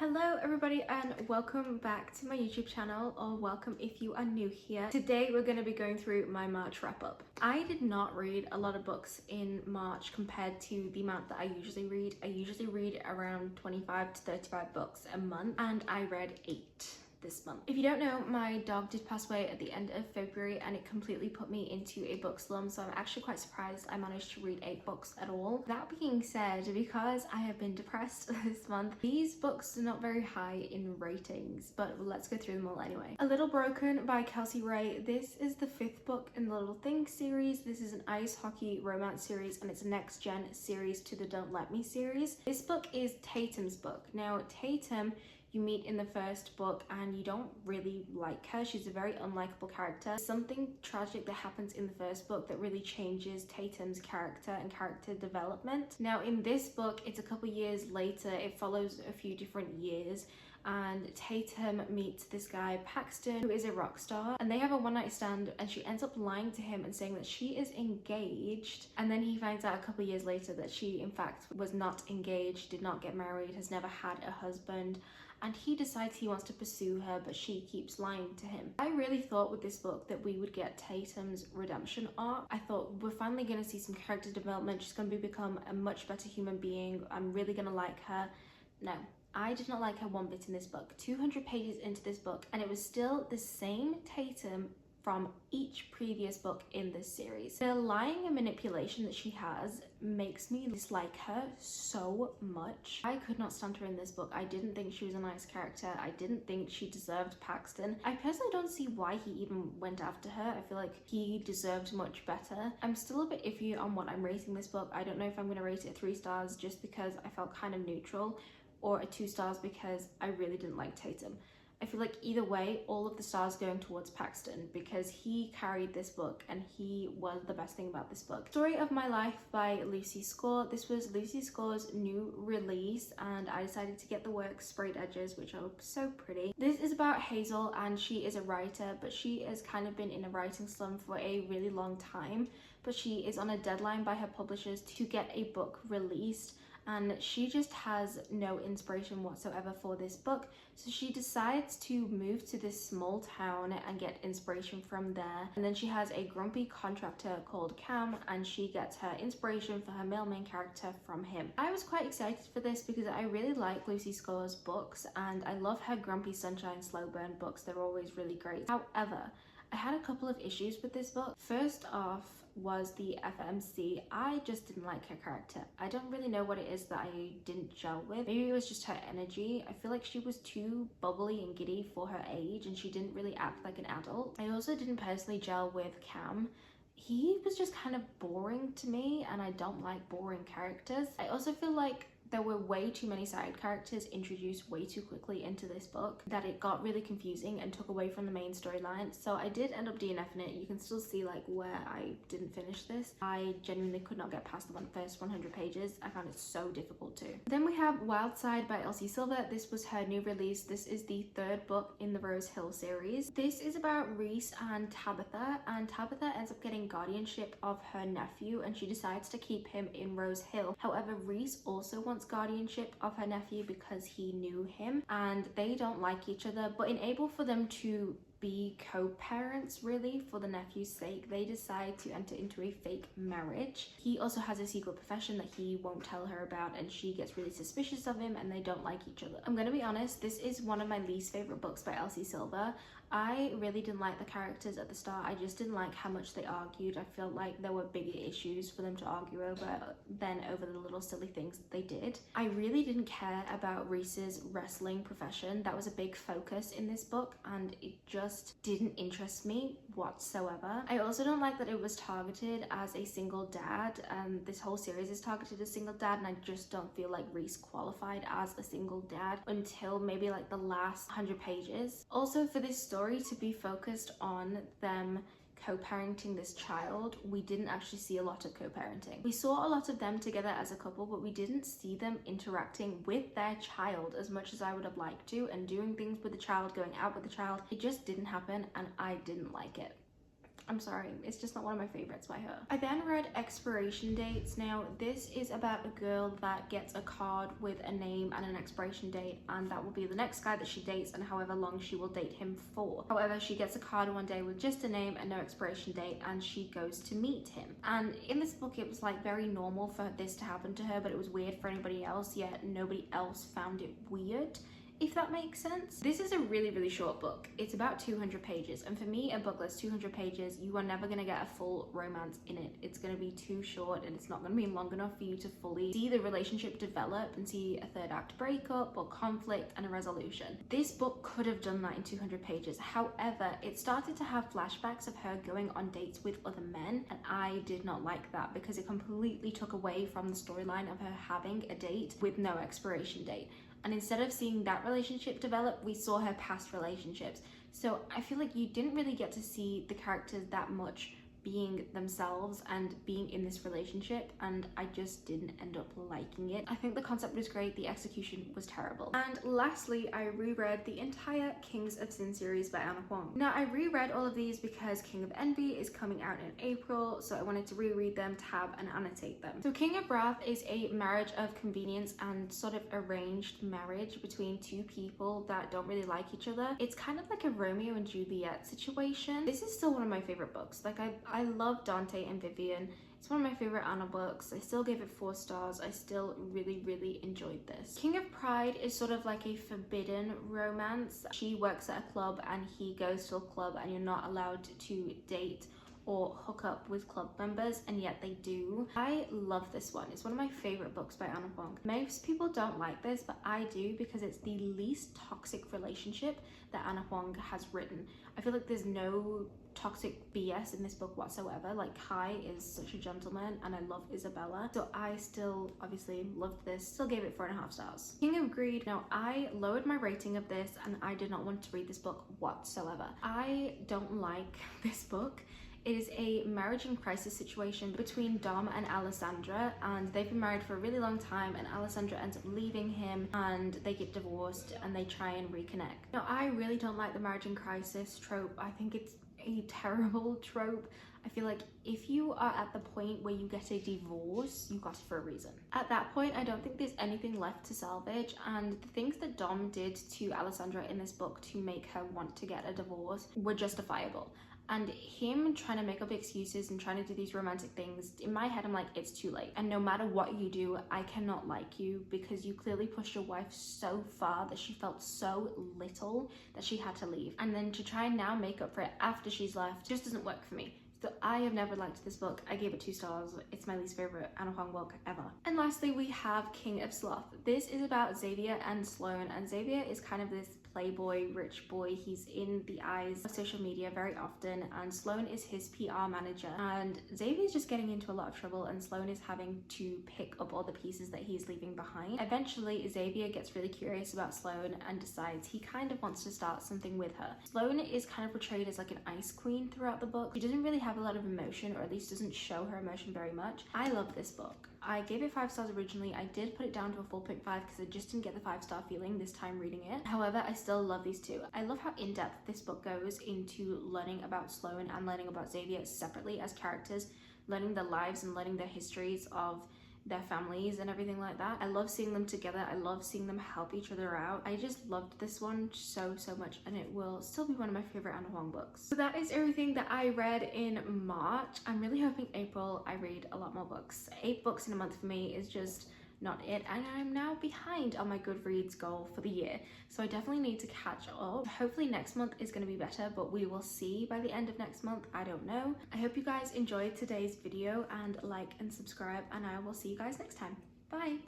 Hello everybody and welcome back to my YouTube channel, or welcome if you are new here. Today we're going to be going through my March wrap up. I did not read a lot of books in March compared to the amount that I usually read. I usually read around 25 to 35 books a month and I read 8 this month. If you don't know, my dog did pass away at the end of February and it completely put me into a book slump, so I'm actually quite surprised I managed to read 8 books at all. That being said, because I have been depressed this month, these books are not very high in ratings, but let's go through them all anyway. A Little Broken by Kelsey Ray. This is the 5th book in the Little Things series. This is an ice hockey romance series and it's a next gen series to the Don't Let Me series. This book is Tatum's book. Now Tatum, you meet in the first book and you don't really like her. She's a very unlikable character. Something tragic that happens in the first book that really changes Tatum's character and character development. Now in this book, it's a couple years later. It follows a few different years and Tatum meets this guy Paxton, who is a rock star, and they have a one-night stand and she ends up lying to him and saying that she is engaged, and then he finds out a couple years later that she in fact was not engaged, did not get married, has never had a husband, and he decides he wants to pursue her, but she keeps lying to him. I really thought with this book that we would get Tatum's redemption arc. I thought we're finally going to see some character development. She's going to become a much better human being. I'm really going to like her. No, I did not like her one bit in this book. 200 pages into this book and it was still the same Tatum from each previous book in this series. The lying and manipulation that she has makes me dislike her so much. I could not stand her in this book. I didn't think she was a nice character. I didn't think she deserved Paxton. I personally don't see why he even went after her. I feel like he deserved much better. I'm still a bit iffy on what I'm rating this book. I don't know if I'm going to rate it 3 stars just because I felt kind of neutral, or a 2 stars because I really didn't like Tatum. I feel like either way, all of the stars going towards Paxton because he carried this book and he was the best thing about this book. Story of My Life by Lucy Score. This was Lucy Score's new release and I decided to get the work sprayed edges, which are so pretty. This is about Hazel and she is a writer, but she has kind of been in a writing slump for a really long time, but she is on a deadline by her publishers to get a book released. And she just has no inspiration whatsoever for this book, so she decides to move to this small town and get inspiration from there. And then she has a grumpy contractor called Cam and she gets her inspiration for her male main character from him. I was quite excited for this because I really like Lucy Score's books and I love her Grumpy Sunshine Slow Burn books. They're always really great. However, I had a couple of issues with this book. First off was the FMC. I just didn't like her character. I don't really know what it is that I didn't gel with. Maybe it was just her energy. I feel like she was too bubbly and giddy for her age and she didn't really act like an adult. I also didn't personally gel with Cam. He was just kind of boring to me and I don't like boring characters. I also feel like there were way too many side characters introduced way too quickly into this book that it got really confusing and took away from the main storyline. So I did end up DNFing it. You can still see like where I didn't finish this. I genuinely could not get past the first 100 pages. I found it so difficult to. Then we have Wild Side by Elsie Silver. This was her new release. This is the 3rd book in the Rose Hill series. This is about Reese and Tabitha ends up getting guardianship of her nephew and she decides to keep him in Rose Hill. However, Reese also wants guardianship of her nephew because he knew him and they don't like each other, but enable for them to be co-parents really for the nephew's sake, they decide to enter into a fake marriage. He also has a secret profession that he won't tell her about and she gets really suspicious of him and they don't like each other. I'm gonna be honest, this is one of my least favorite books by Elsie Silver. I really didn't like the characters at the start. I just didn't like how much they argued. I felt like there were bigger issues for them to argue over than over the little silly things that they did. I really didn't care about Reese's wrestling profession. That was a big focus in this book and it just didn't interest me whatsoever. I also don't like that it was targeted as a single dad. This whole series is targeted as single dad and I just don't feel like Reese qualified as a single dad until maybe like the last 100 pages. Also, for this story to be focused on them co-parenting this child, we didn't actually see a lot of co-parenting. We saw a lot of them together as a couple, but we didn't see them interacting with their child as much as I would have liked to and doing things with the child, going out with the child. It just didn't happen and I didn't like it. I'm sorry, it's just not one of my favorites by her. I then read Expiration Dates. Now, this is about a girl that gets a card with a name and an expiration date, and that will be the next guy that she dates and however long she will date him for. However, she gets a card one day with just a name and no expiration date, and she goes to meet him. And in this book, it was like very normal for this to happen to her, but it was weird for anybody else, yet nobody else found it weird, if that makes sense. This is a really short book. It's about 200 pages, and for me, a book that's 200 pages, you are never gonna get a full romance in it. It's gonna be too short, and it's not gonna be long enough for you to fully see the relationship develop and see a third act breakup or conflict and a resolution. This book could have done that in 200 pages. However, it started to have flashbacks of her going on dates with other men, and I did not like that because it completely took away from the storyline of her having a date with no expiration date. And instead of seeing that relationship develop, we saw her past relationships. So I feel like you didn't really get to see the characters that much being themselves and being in this relationship, and I just didn't end up liking it. I think the concept was great, the execution was terrible. And lastly, I reread the entire Kings of Sin series by Anna Huang. Now, I reread all of these because King of Envy is coming out in April, so I wanted to reread them, tab and annotate them. So King of Wrath is a marriage of convenience and sort of arranged marriage between two people that don't really like each other. It's kind of like a Romeo and Juliet situation. This is still one of my favorite books. Like, I love Dante and Vivian. It's one of my favorite Anna books. I still gave it 4 stars. I still really enjoyed this. King of Pride is sort of like a forbidden romance. She works at a club and he goes to a club, and you're not allowed to date or hook up with club members, and yet they do. I love this one. It's one of my favorite books by Anna Huang. Most people don't like this, but I do because it's the least toxic relationship that Anna Huang has written. I feel like there's no toxic BS in this book whatsoever. Like, Kai is such a gentleman, and I love Isabella, so I still obviously loved this. Still gave it 4.5 stars. King of Greed. Now, I lowered my rating of this, and I did not want to read this book whatsoever. I don't like this book. It is a marriage in crisis situation between Dom and Alessandra, and they've been married for a really long time, and Alessandra ends up leaving him and they get divorced and they try and reconnect. Now, I really don't like the marriage in crisis trope. I think it's a terrible trope. I feel like if you are at the point where you get a divorce, you got it for a reason. At that point, I don't think there's anything left to salvage, and the things that Dom did to Alessandra in this book to make her want to get a divorce were justifiable. And him trying to make up excuses and trying to do these romantic things, in my head, I'm like, it's too late. And no matter what you do, I cannot like you because you clearly pushed your wife so far that she felt so little that she had to leave. And then to try and now make up for it after she's left just doesn't work for me. So I have never liked this book. I gave it 2 stars. It's my least favorite Anna Huang book ever. And lastly, we have King of Sloth. This is about Xavier and Sloane, and Xavier is kind of this playboy, rich boy. He's in the eyes of social media very often, and Sloane is his PR manager. And Xavier's just getting into a lot of trouble, and Sloane is having to pick up all the pieces that he's leaving behind. Eventually, Xavier gets really curious about Sloane and decides he kind of wants to start something with her. Sloane is kind of portrayed as like an ice queen throughout the book. She doesn't really have a lot of emotion, or at least doesn't show her emotion very much. I love this book. I gave it 5 stars originally. I did put it down to a 4.5 because I just didn't get the 5-star feeling this time reading it. However, I still love these 2. I love how in-depth this book goes into learning about Sloane and learning about Xavier separately as characters, learning their lives and learning their histories of their families and everything like that. I love seeing them together. I love seeing them help each other out. I just loved this one so much, and it will still be one of my favorite Anna Huang books. So that is everything that I read in March. I'm really hoping April I read a lot more books. 8 books in a month for me is just not it, and I'm now behind on my Goodreads goal for the year, so I definitely need to catch up. Hopefully next month is going to be better, but we will see by the end of next month. I don't know. I hope you guys enjoyed today's video, and like and subscribe, and I will see you guys next time. Bye.